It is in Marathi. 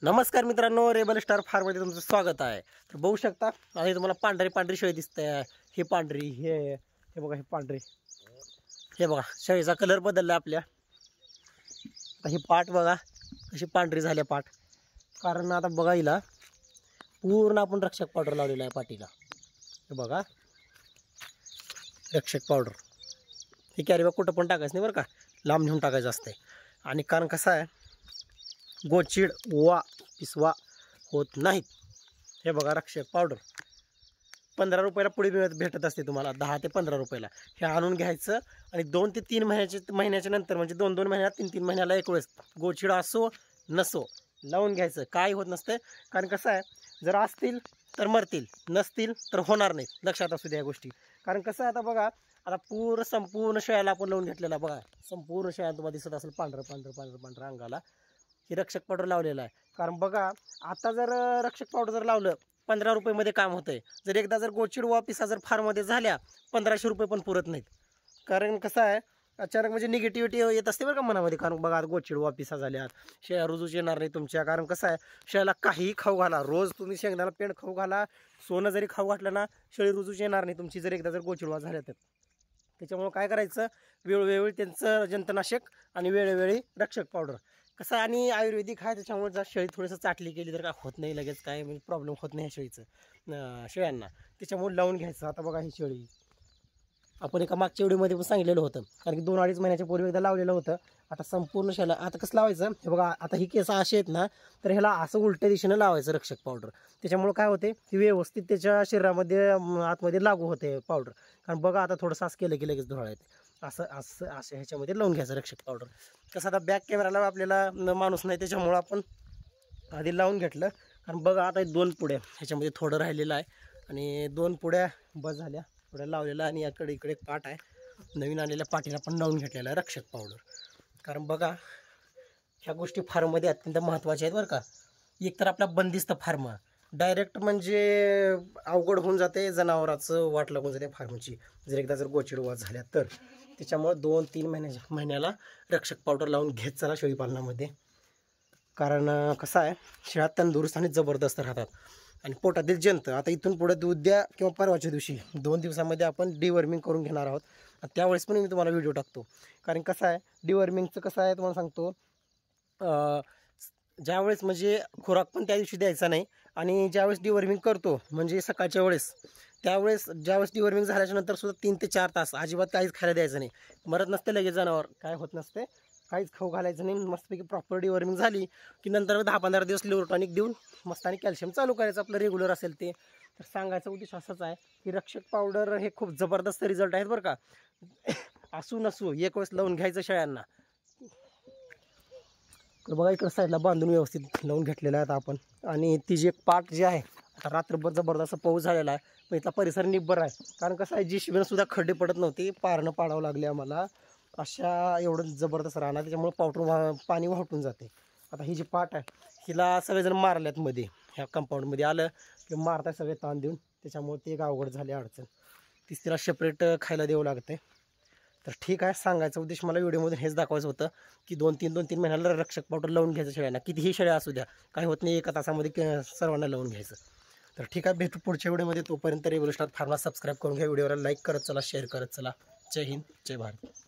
नमस्कार मित्रांनो, रेबल स्टार फार्ममध्ये तुमचं स्वागत आहे। तर बघू शकता आता तुम्हाला पांढरी पांढरी शेळी दिसते। ही पांढरी हे बघा, ही पांढरी हे बघा, शेळीचा कलर बदलला आपल्या। आता ही पाट बघा कशी पांढरी झाली पाट, कारण आता बघा हिला पूर्ण आपण रक्षक पावडर लावलेला आहे पाटीला। हे बघा रक्षक पावडर, हे कॅरी बॅग कुठं पण टाकायचं नाही बरं का, लांब नेऊन टाकायचं असते। आणि कारण कसं आहे, गोचिड वा पिसवा होत नाहीत। हे बघा रक्षक पावडर 15 रुपयाला पुढे भेटत असते तुम्हाला, 10 ते 15 रुपयाला हे आणून घ्यायचं। आणि 2 ते 3 महिन्याच्या नंतर, म्हणजे 2-2 महिन्याला 3-3 महिन्याला एक वेळेस गोचिड असो नसो लावून घ्यायचं। काय होत नसते, कारण कसं आहे, जर असतील तर मरतील, नसतील तर होणार नाहीत। लक्षात असू द्या या गोष्टी। कारण कसं आहे, आता बघा आता संपूर्ण शेळ्याला आपण लावून घेतलेला बघा, संपूर्ण शेळ्या तुम्हाला दिसत असेल पांढरं पांढरं पांढरं पांढरं अंगाला हे रक्षक पावडर लावलेलं आहे। कारण बघा आता जर रक्षक पावडर जर लावलं 15 रुपयामध्ये काम होतंय। जर एकदा जर गोचिड वा पिसा जर फार्ममध्ये झाल्या 1500 रुपये पण पुरत नाहीत। कारण कसं आहे, अचानक म्हणजे निगेटिव्हिटी येत असते बरं का मनामध्ये। कारण बघा गोचिड वा पिसा झाल्यात, शेळ्या रुजूच येणार नाही तुमच्या। कारण कसं आहे, शेळ्याला काहीही खाऊ घाला, रोज तुम्ही शेंगदाणा पेंड खाऊ घाला, सोनं जरी खाऊ घातलं ना, शेळी रुजूच येणार नाही तुमची, जर एकदा जर गोचिड वा झाल्या तर। त्याच्यामुळं काय करायचं, वेळोवेळी त्यांचं जंतनाशक आणि वेळोवेळी रक्षक पावडर कसं, आणि आयुर्वेदिक आहे। त्याच्यामुळे जर शेळी थोडंसं चाटली गेली तर काय होत नाही, लगेच काय म्हणजे प्रॉब्लेम होत नाही शेळ्यांना, त्याच्यामुळे लावून घ्यायचं। आता बघा ही शेळी आपण एका मागच्या व्हिडिओमध्ये पण सांगितलेलं होतं, कारण की 2-2.5 महिन्याच्या पूर्वी एकदा लावलेलं होतं। आता संपूर्ण शेळ्या आता कसं लावायचं, हे बघा आता ही केस अशी आहेत ना, तर ह्याला असं उलट्या दिशेनं लावायचं रक्षक पावडर। त्याच्यामुळे काय होते, ती व्यवस्थित त्याच्या शरीरामध्ये आतमध्ये लागू होते पावडर। कारण बघा आता थोडंसं असं केलं की लगेच धुळा येते, असं असं असं ह्याच्यामध्ये लावून घ्यायचं रक्षक पावडर। कसं आता बॅक कॅमेराला आपल्याला माणूस नाही, त्याच्यामुळं आपण आधी लावून घेतलं। कारण बघा आता 2 पुड्या ह्याच्यामध्ये थोडं राहिलेलं आहे, आणि 2 पुड्या बस झाल्या, पुड्या लावलेला। आणि याकडे इकडे एक पाट आहे, नवीन आलेल्या पाटीला पण लावून घेतलेला आहे रक्षक पावडर। कारण बघा ह्या गोष्टी फार्ममध्ये अत्यंत महत्त्वाच्या आहेत बरं का। एक तर आपला बंदिस्त फार्म डायरेक्ट म्हणजे अवघड होऊन जाते, जनावराचं वाट लागून जाते फार्मची, जर एकदा जर गोचिड वा झाल्या तर। त्याच्यामुळं 2-3 महिन्याला रक्षक पावडर लावून घेत चला शेळी पालनामध्ये। कारण कसं आहे, शेळ्या तंदुरुस्त आणि जबरदस्त राहतात। आणि पोटातील जंत आता इथून पुढे उद्या किंवा परवाच्या दिवशी 2 दिवसामध्ये आपण डिवर्मिंग करून घेणार आहोत। त्यावेळेस पण मी तुम्हाला व्हिडिओ टाकतो। कारण कसं आहे, डिवर्मिंगचं कसं आहे तुम्हाला सांगतो, ज्यावेळेस म्हणजे खुराक पण त्या दिवशी द्यायचा नाही, आणि ज्यावेळेस डिवर्मिंग करतो म्हणजे सकाळच्या वेळेस, त्यावेळेस ज्यावेळेस डिवर्मिंग झाल्याच्या नंतर सुद्धा 3 ते 4 तास अजिबात काहीच खायला द्यायचं नाही। मरत नसते लगेच जनावर, काय होत नसते, काहीच खाऊ घालायचं नाही। मस्तपैकी प्रॉपर डिवर्मिंग झाली की नंतर 10-15 दिवस लिव्हर टॉनिक देऊन मस्त आणि कॅल्शियम चालू करायचं आपलं रेग्युलर असेल ते। तर सांगायचा उद्देश असाच आहे की रक्षक पावडर हे खूप जबरदस्त रिझल्ट आहेत बरं का। असू नसू एक वेळेस लावून घ्यायचं शेळ्यांना। तर बघा इकडं साईडला बांधून व्यवस्थित लावून घेतलेलं आहे आता आपण। आणि ती जी एक पाट जी आहे, आता रात्रभर जबरदस्त पाऊस झालेला आहे, पण इथला परिसर निब्बर आहे। कारण कसं आहे, JCBनं सुद्धा खड्डे पडत नव्हते, पारणं पाडावं लागले आम्हाला अशा एवढं जबरदस्त राहणार, त्याच्यामुळे पावडर पाणी वाहटून जाते। आता ही जी पाट आहे हिला सगळेजण मारल्यात मध्ये, ह्या कंपाऊंडमध्ये आलं की मारताय सगळे ताण देऊन, त्याच्यामुळे ते एक अवघड झाले अडचण, तीच तिला सेपरेट खायला द्यावं लागते। तर ठीक आहे, सांगायचा उद्देश मला व्हिडिओमधून हेच दाखवायचं होतं की 2-3 महिन्याला रक्षक पावडर लावून घ्यायचं शेळ्यांना, कितीही शेळ्या असू द्या, काही होत नाही, 1 तासामध्ये सर्वांना लावून घ्यायचं। तर ठीक आहे, भेटू पुढच्या व्हिडिओमध्ये। तोपर्यंत रेबल स्टार फार्मला सबस्क्राईब करून घ्या, व्हिडिओला लाईक करत चला, शेअर करत चला। जय हिंद, जय भारत।